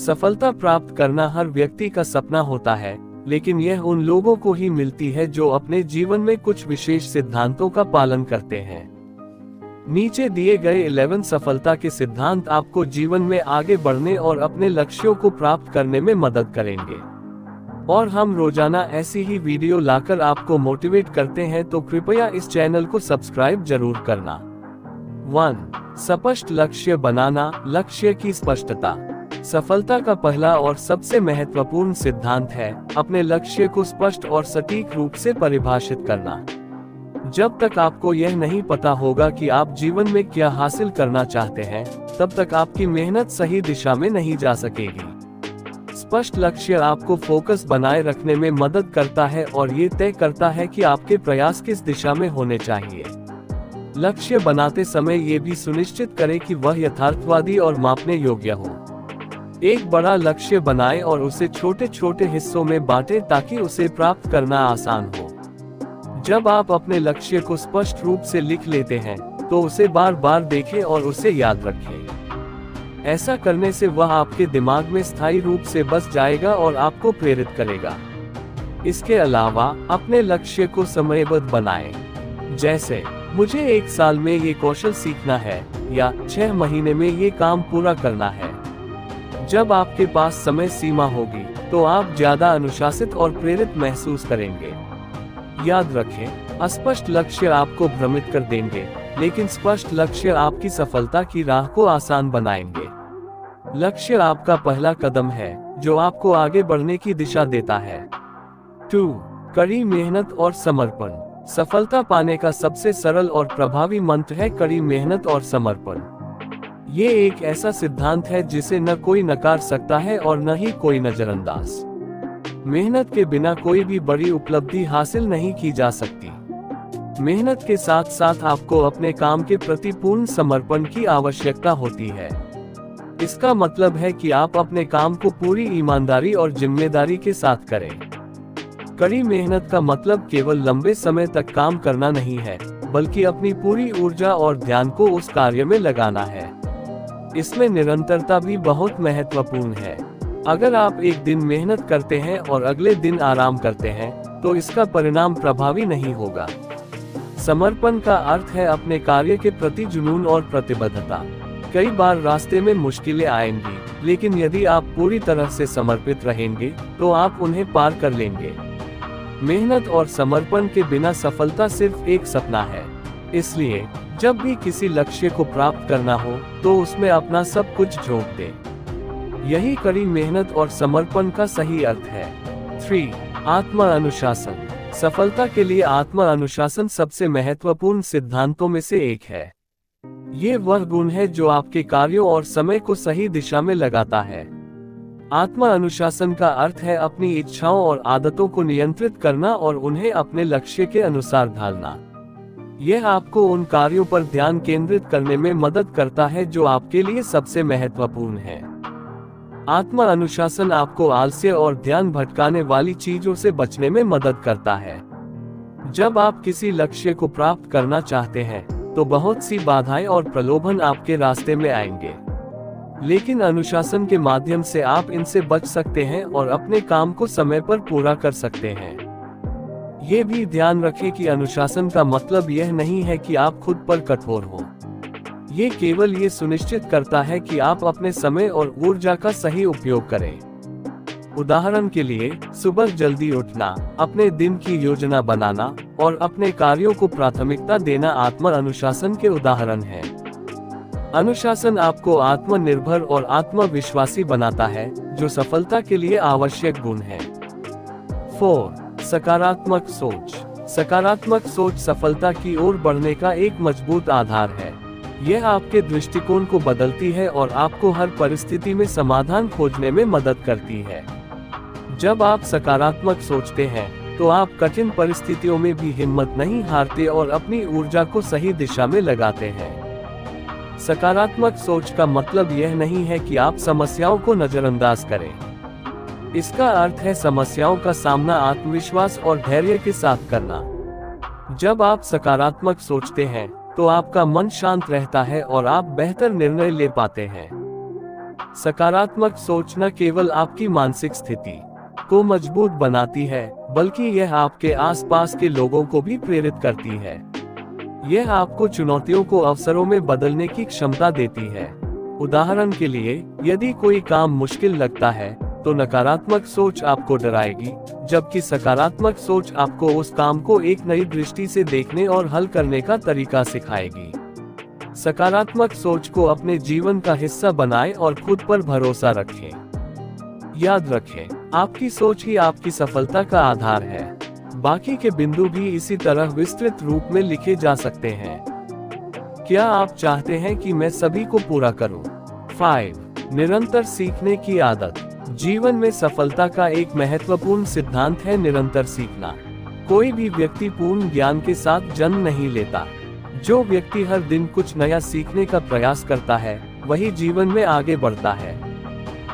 सफलता प्राप्त करना हर व्यक्ति का सपना होता है, लेकिन यह उन लोगों को ही मिलती है जो अपने जीवन में कुछ विशेष सिद्धांतों का पालन करते हैं। नीचे दिए गए 11 सफलता के सिद्धांत आपको जीवन में आगे बढ़ने और अपने लक्ष्यों को प्राप्त करने में मदद करेंगे। और हम रोजाना ऐसी ही वीडियो लाकर आपको मोटिवेट करते हैं, तो कृपया इस चैनल को सब्सक्राइब जरूर करना। 1. स्पष्ट लक्ष्य बनाना। लक्ष्य की स्पष्टता सफलता का पहला और सबसे महत्वपूर्ण सिद्धांत है अपने लक्ष्य को स्पष्ट और सटीक रूप से परिभाषित करना। जब तक आपको यह नहीं पता होगा कि आप जीवन में क्या हासिल करना चाहते हैं, तब तक आपकी मेहनत सही दिशा में नहीं जा सकेगी। स्पष्ट लक्ष्य आपको फोकस बनाए रखने में मदद करता है और ये तय करता है कि आपके प्रयास किस दिशा में होने चाहिए। लक्ष्य बनाते समय ये भी सुनिश्चित करें कि वह यथार्थवादी और मापने योग्य हो। एक बड़ा लक्ष्य बनाएं और उसे छोटे छोटे हिस्सों में बांटें ताकि उसे प्राप्त करना आसान हो। जब आप अपने लक्ष्य को स्पष्ट रूप से लिख लेते हैं, तो उसे बार बार देखें और उसे याद रखें। ऐसा करने से वह आपके दिमाग में स्थायी रूप से बस जाएगा और आपको प्रेरित करेगा। इसके अलावा अपने लक्ष्य को समयबद्ध बनाएं। जैसे, मुझे 1 साल में ये कौशल सीखना है या 6 महीने में ये काम पूरा करना है। जब आपके पास समय सीमा होगी, तो आप ज्यादा अनुशासित और प्रेरित महसूस करेंगे। याद रखें, अस्पष्ट लक्ष्य आपको भ्रमित कर देंगे, लेकिन स्पष्ट लक्ष्य आपकी सफलता की राह को आसान बनाएंगे। लक्ष्य आपका पहला कदम है, जो आपको आगे बढ़ने की दिशा देता है। 2. कड़ी मेहनत और समर्पण। सफलता पाने का सबसे सरल और प्रभावी मंत्र है कड़ी मेहनत और समर्पण। ये एक ऐसा सिद्धांत है जिसे न कोई नकार सकता है और न ही कोई नजरअंदाज। मेहनत के बिना कोई भी बड़ी उपलब्धि हासिल नहीं की जा सकती। मेहनत के साथ साथ आपको अपने काम के प्रति पूर्ण समर्पण की आवश्यकता होती है। इसका मतलब है कि आप अपने काम को पूरी ईमानदारी और जिम्मेदारी के साथ करें। कड़ी मेहनत का मतलब केवल लंबे समय तक काम करना नहीं है, बल्कि अपनी पूरी ऊर्जा और ध्यान को उस कार्य में लगाना है। इसमें निरंतरता भी बहुत महत्वपूर्ण है। अगर आप एक दिन मेहनत करते हैं और अगले दिन आराम करते हैं, तो इसका परिणाम प्रभावी नहीं होगा। समर्पण का अर्थ है अपने कार्य के प्रति जुनून और प्रतिबद्धता। कई बार रास्ते में मुश्किलें आएंगी, लेकिन यदि आप पूरी तरह से समर्पित रहेंगे, तो आप उन्हें पार कर लेंगे। मेहनत और समर्पण के बिना सफलता सिर्फ एक सपना है। इसलिए जब भी किसी लक्ष्य को प्राप्त करना हो, तो उसमें अपना सब कुछ झोंक दें। यही कड़ी मेहनत और समर्पण का सही अर्थ है। 3. आत्म अनुशासन। सफलता के लिए आत्म अनुशासन सबसे महत्वपूर्ण सिद्धांतों में से एक है। ये वह गुण है जो आपके कार्यों और समय को सही दिशा में लगाता है। आत्म अनुशासन का अर्थ है अपनी इच्छाओं और आदतों को नियंत्रित करना और उन्हें अपने लक्ष्य के अनुसार ढालना। यह आपको उन कार्यों पर ध्यान केंद्रित करने में मदद करता है जो आपके लिए सबसे महत्वपूर्ण है। आत्म अनुशासन आपको आलस्य और ध्यान भटकाने वाली चीजों से बचने में मदद करता है। जब आप किसी लक्ष्य को प्राप्त करना चाहते हैं, तो बहुत सी बाधाएं और प्रलोभन आपके रास्ते में आएंगे, लेकिन अनुशासन के माध्यम से आप इनसे बच सकते हैं और अपने काम को समय पर पूरा कर सकते हैं। ये भी ध्यान रखें कि अनुशासन का मतलब यह नहीं है कि आप खुद पर कठोर हो। ये केवल ये सुनिश्चित करता है कि आप अपने समय और ऊर्जा का सही उपयोग करें। उदाहरण के लिए, सुबह जल्दी उठना, अपने दिन की योजना बनाना और अपने कार्यों को प्राथमिकता देना आत्म अनुशासन के उदाहरण हैं। अनुशासन आपको आत्मनिर्भर और आत्मविश्वासी बनाता है, जो सफलता के लिए आवश्यक गुण है। 4. सकारात्मक सोच। सकारात्मक सोच सफलता की ओर बढ़ने का एक मजबूत आधार है। यह आपके दृष्टिकोण को बदलती है और आपको हर परिस्थिति में समाधान खोजने में मदद करती है। जब आप सकारात्मक सोचते हैं, तो आप कठिन परिस्थितियों में भी हिम्मत नहीं हारते और अपनी ऊर्जा को सही दिशा में लगाते हैं। सकारात्मक सोच का मतलब यह नहीं है कि आप समस्याओं को नजरअंदाज करें। इसका अर्थ है समस्याओं का सामना आत्मविश्वास और धैर्य के साथ करना। जब आप सकारात्मक सोचते हैं, तो आपका मन शांत रहता है और आप बेहतर निर्णय ले पाते हैं। सकारात्मक सोच न केवल आपकी मानसिक स्थिति को मजबूत बनाती है, बल्कि यह आपके आसपास के लोगों को भी प्रेरित करती है। यह आपको चुनौतियों को अवसरों में बदलने की क्षमता देती है। उदाहरण के लिए, यदि कोई काम मुश्किल लगता है तो नकारात्मक सोच आपको डराएगी, जबकि सकारात्मक सोच आपको उस काम को एक नई दृष्टि से देखने और हल करने का तरीका सिखाएगी। सकारात्मक सोच को अपने जीवन का हिस्सा बनाएं और खुद पर भरोसा रखें। याद रखें, आपकी सोच ही आपकी सफलता का आधार है। बाकी के बिंदु भी इसी तरह विस्तृत रूप में लिखे जा सकते हैं। क्या आप चाहते हैं कि मैं सभी को पूरा करूं? 5. निरंतर सीखने की आदत। जीवन में सफलता का एक महत्वपूर्ण सिद्धांत है निरंतर सीखना। कोई भी व्यक्ति पूर्ण ज्ञान के साथ जन्म नहीं लेता। जो व्यक्ति हर दिन कुछ नया सीखने का प्रयास करता है, वही जीवन में आगे बढ़ता है।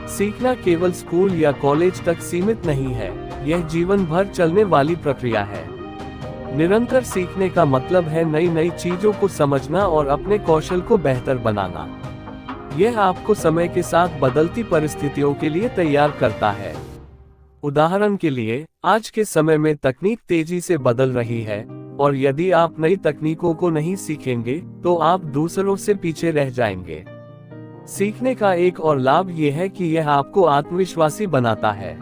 सीखना केवल स्कूल या कॉलेज तक सीमित नहीं है, यह जीवन भर चलने वाली प्रक्रिया है। निरंतर सीखने का मतलब है नई नई चीजों को समझना और अपने कौशल को बेहतर बनाना। यह आपको समय के साथ बदलती परिस्थितियों के लिए तैयार करता है। उदाहरण के लिए, आज के समय में तकनीक तेजी से बदल रही है, और यदि आप नई तकनीकों को नहीं सीखेंगे तो आप दूसरों से पीछे रह जाएंगे। सीखने का एक और लाभ यह है कि यह आपको आत्मविश्वासी बनाता है।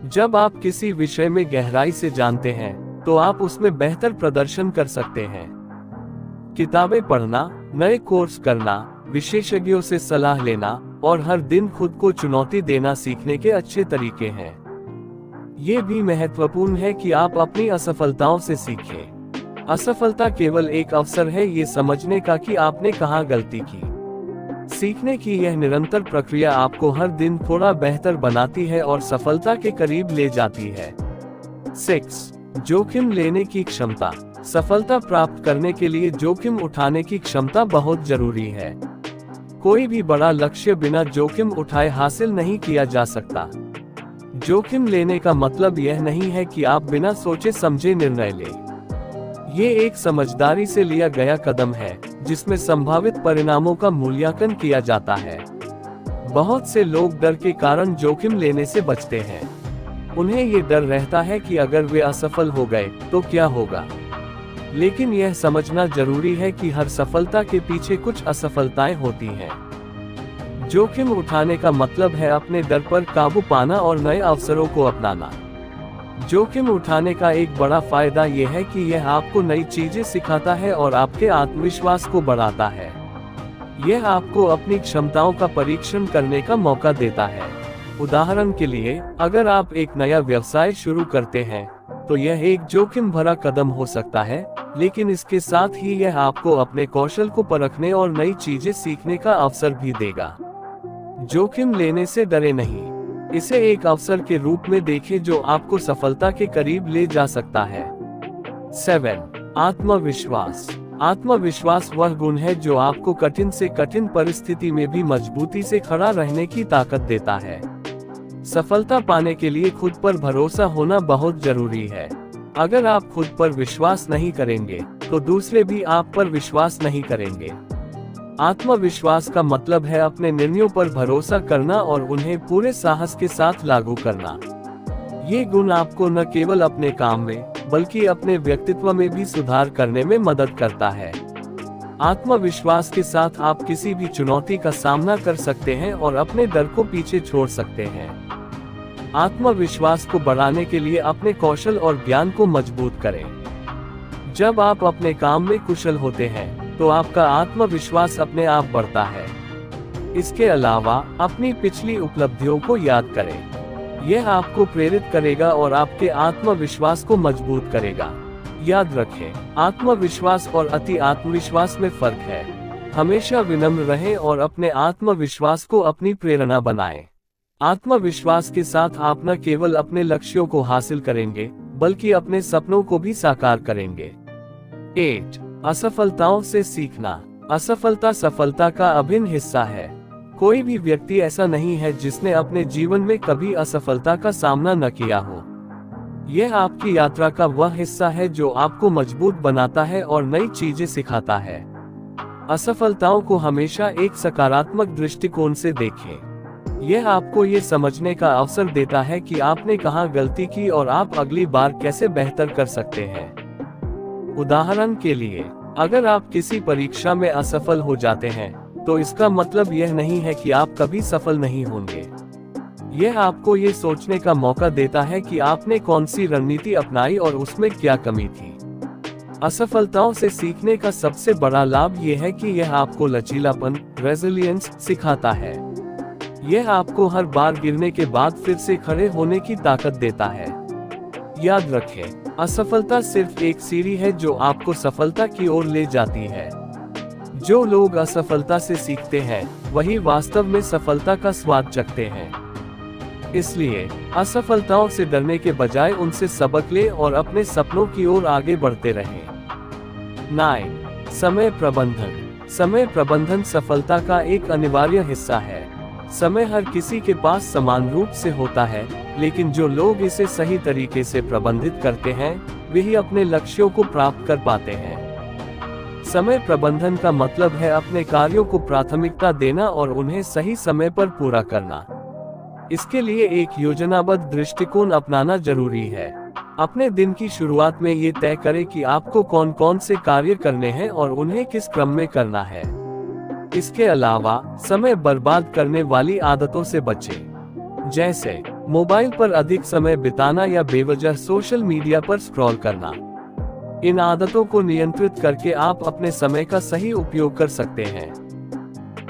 जब आप किसी विषय में गहराई से जानते हैं तो आप उसमें बेहतर प्रदर्शन कर सकते हैं। किताबें पढ़ना, नए कोर्स करना, विशेषज्ञों से सलाह लेना और हर दिन खुद को चुनौती देना सीखने के अच्छे तरीके हैं। ये भी महत्वपूर्ण है कि आप अपनी असफलताओं से सीखें। असफलता केवल एक अवसर है ये समझने का कि आपने कहाँ गलती की। सीखने की यह निरंतर प्रक्रिया आपको हर दिन थोड़ा बेहतर बनाती है और सफलता के करीब ले जाती है। 6. जोखिम लेने की क्षमता। सफलता प्राप्त करने के लिए जोखिम उठाने की क्षमता बहुत जरूरी है। कोई भी बड़ा लक्ष्य बिना जोखिम उठाए हासिल नहीं किया जा सकता। जोखिम लेने का मतलब यह नहीं है कि आप बिना सोचे समझे निर्णय लें। ये एक समझदारी से लिया गया कदम है, जिसमें संभावित परिणामों का मूल्यांकन किया जाता है। बहुत से लोग डर के कारण जोखिम लेने से बचते हैं। उन्हें ये डर रहता है कि अगर वे असफल हो गए तो क्या होगा। लेकिन यह समझना जरूरी है कि हर सफलता के पीछे कुछ असफलताएं होती हैं। जोखिम उठाने का मतलब है अपने डर पर काबू पाना और नए अवसरों को अपनाना। जोखिम उठाने का एक बड़ा फायदा यह है कि यह आपको नई चीजें सिखाता है और आपके आत्मविश्वास को बढ़ाता है। यह आपको अपनी क्षमताओं का परीक्षण करने का मौका देता है। उदाहरण के लिए, अगर आप एक नया व्यवसाय शुरू करते हैं तो यह एक जोखिम भरा कदम हो सकता है, लेकिन इसके साथ ही यह आपको अपने कौशल को परखने और नई चीजें सीखने का अवसर भी देगा। जोखिम लेने से डरे नहीं, इसे एक अवसर के रूप में देखें जो आपको सफलता के करीब ले जा सकता है। 7. आत्मविश्वास। आत्मविश्वास वह गुण है जो आपको कठिन से कठिन परिस्थिति में भी मजबूती से खड़ा रहने की ताकत देता है। सफलता पाने के लिए खुद पर भरोसा होना बहुत जरूरी है। अगर आप खुद पर विश्वास नहीं करेंगे तो दूसरे भी आप पर विश्वास नहीं करेंगे। आत्मविश्वास का मतलब है अपने निर्णयों पर भरोसा करना और उन्हें पूरे साहस के साथ लागू करना। ये गुण आपको न केवल अपने काम में बल्कि अपने व्यक्तित्व में भी सुधार करने में मदद करता है। आत्मविश्वास के साथ आप किसी भी चुनौती का सामना कर सकते हैं और अपने डर को पीछे छोड़ सकते हैं। आत्मविश्वास को बढ़ाने के लिए अपने कौशल और ज्ञान को मजबूत करें। जब आप अपने काम में कुशल होते हैं तो आपका आत्मविश्वास अपने आप बढ़ता है। इसके अलावा अपनी पिछली उपलब्धियों को याद करें। यह आपको प्रेरित करेगा और आपके आत्मविश्वास को मजबूत करेगा। याद रखें, आत्मविश्वास और अति आत्मविश्वास में फर्क है। हमेशा विनम्र रहें और अपने आत्मविश्वास को अपनी प्रेरणा बनाएं। आत्मविश्वास के साथ आप न केवल अपने लक्ष्यों को हासिल करेंगे बल्कि अपने सपनों को भी साकार करेंगे। 8. असफलताओं से सीखना। असफलता सफलता का अभिन्न हिस्सा है। कोई भी व्यक्ति ऐसा नहीं है जिसने अपने जीवन में कभी असफलता का सामना न किया हो। यह आपकी यात्रा का वह हिस्सा है जो आपको मजबूत बनाता है और नई चीजें सिखाता है। असफलताओं को हमेशा एक सकारात्मक दृष्टिकोण से देखें। यह आपको ये समझने का अवसर देता है कि आपने कहाँ गलती की और आप अगली बार कैसे बेहतर कर सकते हैं। उदाहरण के लिए, अगर आप किसी परीक्षा में असफल हो जाते हैं, तो इसका मतलब यह नहीं है कि आप कभी सफल नहीं होंगे। यह आपको ये सोचने का मौका देता है कि आपने कौन सी रणनीति अपनाई और उसमें क्या कमी थी। असफलताओं से सीखने का सबसे बड़ा लाभ यह है कि यह आपको लचीलापन, रेजिलियंस सिखाता है। यह आपको हर बार गिरने के बाद फिर से खड़े होने की ताकत देता है। याद रखें, असफलता सिर्फ एक सीढ़ी है जो आपको सफलता की ओर ले जाती है। जो लोग असफलता से सीखते हैं, वही वास्तव में सफलता का स्वाद चखते हैं। इसलिए असफलताओं से डरने के बजाय उनसे सबक लें और अपने सपनों की ओर आगे बढ़ते रहें। 9. समय प्रबंधन। समय प्रबंधन सफलता का एक अनिवार्य हिस्सा है। समय हर किसी के पास समान रूप से होता है, लेकिन जो लोग इसे सही तरीके से प्रबंधित करते हैं, वही अपने लक्ष्यों को प्राप्त कर पाते हैं। समय प्रबंधन का मतलब है अपने कार्यों को प्राथमिकता देना और उन्हें सही समय पर पूरा करना। इसके लिए एक योजनाबद्ध दृष्टिकोण अपनाना जरूरी है। अपने दिन की शुरुआत में ये तय करें कि आपको कौन कौन से कार्य करने हैं और उन्हें किस क्रम में करना है। इसके अलावा समय बर्बाद करने वाली आदतों से बचें, जैसे मोबाइल पर अधिक समय बिताना या बेवजह सोशल मीडिया पर स्क्रॉल करना। इन आदतों को नियंत्रित करके आप अपने समय का सही उपयोग कर सकते हैं।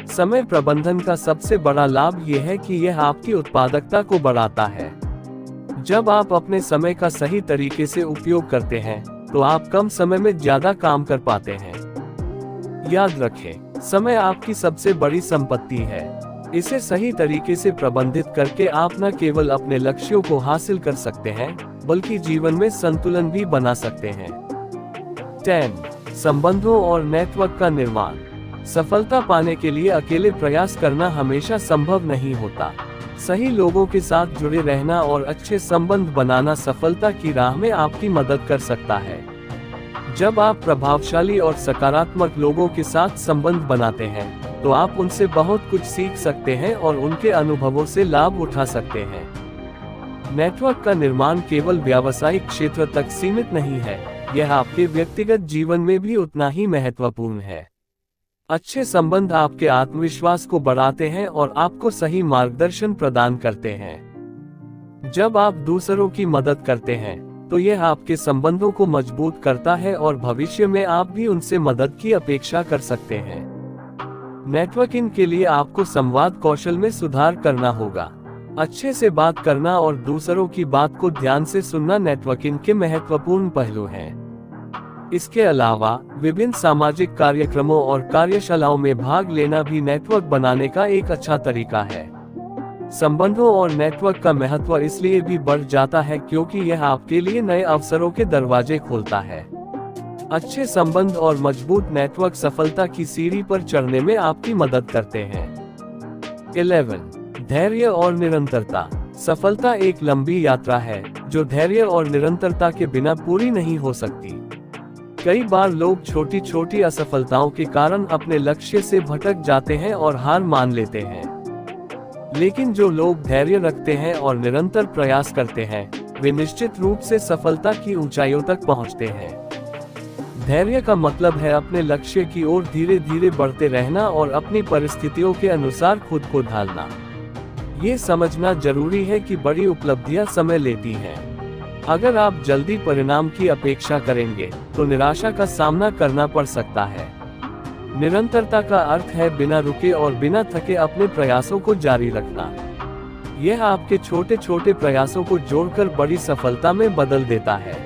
समय प्रबंधन का सबसे बड़ा लाभ यह है कि यह आपकी उत्पादकता को बढ़ाता है। जब आप अपने समय का सही तरीके से उपयोग करते हैं, तो आप कम समय में ज्यादा काम कर पाते हैं। याद रखें, समय आपकी सबसे बड़ी संपत्ति है। इसे सही तरीके से प्रबंधित करके आप न केवल अपने लक्ष्यों को हासिल कर सकते हैं, बल्कि जीवन में संतुलन भी बना सकते हैं। 10. संबंधों और नेटवर्क का निर्माण। सफलता पाने के लिए अकेले प्रयास करना हमेशा संभव नहीं होता। सही लोगों के साथ जुड़े रहना और अच्छे संबंध बनाना सफलता की राह में आपकी मदद कर सकता है। जब आप प्रभावशाली और सकारात्मक लोगों के साथ संबंध बनाते हैं, तो आप उनसे बहुत कुछ सीख सकते हैं और उनके अनुभवों से लाभ उठा सकते हैं। नेटवर्क का निर्माण केवल व्यावसायिक क्षेत्र तक सीमित नहीं है, यह आपके व्यक्तिगत जीवन में भी उतना ही महत्वपूर्ण है। अच्छे संबंध आपके आत्मविश्वास को बढ़ाते हैं और आपको सही मार्गदर्शन प्रदान करते हैं। जब आप दूसरों की मदद करते हैं, तो यह आपके संबंधों को मजबूत करता है और भविष्य में आप भी उनसे मदद की अपेक्षा कर सकते हैं। नेटवर्किंग के लिए आपको संवाद कौशल में सुधार करना होगा। अच्छे से बात करना और दूसरों की बात को ध्यान से सुनना नेटवर्किंग के महत्वपूर्ण पहलू हैं। इसके अलावा विभिन्न सामाजिक कार्यक्रमों और कार्यशालाओं में भाग लेना भी नेटवर्क बनाने का एक अच्छा तरीका है। संबंधों और नेटवर्क का महत्व इसलिए भी बढ़ जाता है क्योंकि यह आपके लिए नए अवसरों के दरवाजे खोलता है। अच्छे संबंध और मजबूत नेटवर्क सफलता की सीढ़ी पर चढ़ने में आपकी मदद करते हैं। 11. धैर्य और निरंतरता। सफलता एक लंबी यात्रा है, जो धैर्य और निरंतरता के बिना पूरी नहीं हो सकती। कई बार लोग छोटी छोटी असफलताओं के कारण अपने लक्ष्य से भटक जाते हैं और हार मान लेते हैं। लेकिन जो लोग धैर्य रखते हैं और निरंतर प्रयास करते हैं, वे निश्चित रूप से सफलता की ऊंचाइयों तक पहुंचते हैं। धैर्य का मतलब है अपने लक्ष्य की ओर धीरे धीरे बढ़ते रहना और अपनी परिस्थितियों के अनुसार खुद को ढालना। ये समझना जरूरी है कि बड़ी उपलब्धियां समय लेती हैं। अगर आप जल्दी परिणाम की अपेक्षा करेंगे, तो निराशा का सामना करना पड़ सकता है। निरंतरता का अर्थ है बिना रुके और बिना थके अपने प्रयासों को जारी रखना। यह आपके छोटे छोटे प्रयासों को जोड़कर बड़ी सफलता में बदल देता है।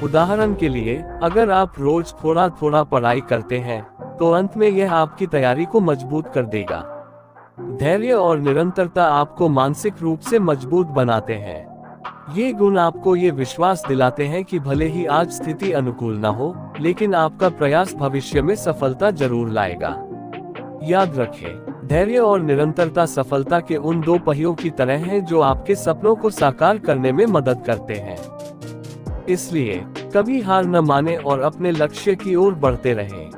उदाहरण के लिए, अगर आप रोज थोड़ा थोड़ा पढ़ाई करते हैं, तो अंत में यह आपकी तैयारी को मजबूत कर देगा। धैर्य और निरंतरता आपको मानसिक रूप से मजबूत बनाते हैं। ये गुण आपको ये विश्वास दिलाते हैं कि भले ही आज स्थिति अनुकूल न हो, लेकिन आपका प्रयास भविष्य में सफलता जरूर लाएगा। याद रखें, धैर्य और निरंतरता सफलता के उन दो पहियों की तरह हैं जो आपके सपनों को साकार करने में मदद करते हैं। इसलिए कभी हार न माने और अपने लक्ष्य की ओर बढ़ते रहें।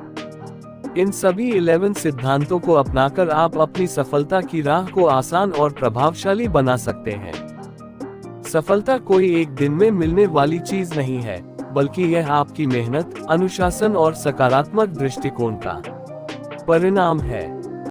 इन सभी 11 सिद्धांतों को अपनाकर आप अपनी सफलता की राह को आसान और प्रभावशाली बना सकते हैं। सफलता कोई एक दिन में मिलने वाली चीज नहीं है, बल्कि यह आपकी मेहनत, अनुशासन और सकारात्मक दृष्टिकोण का परिणाम है।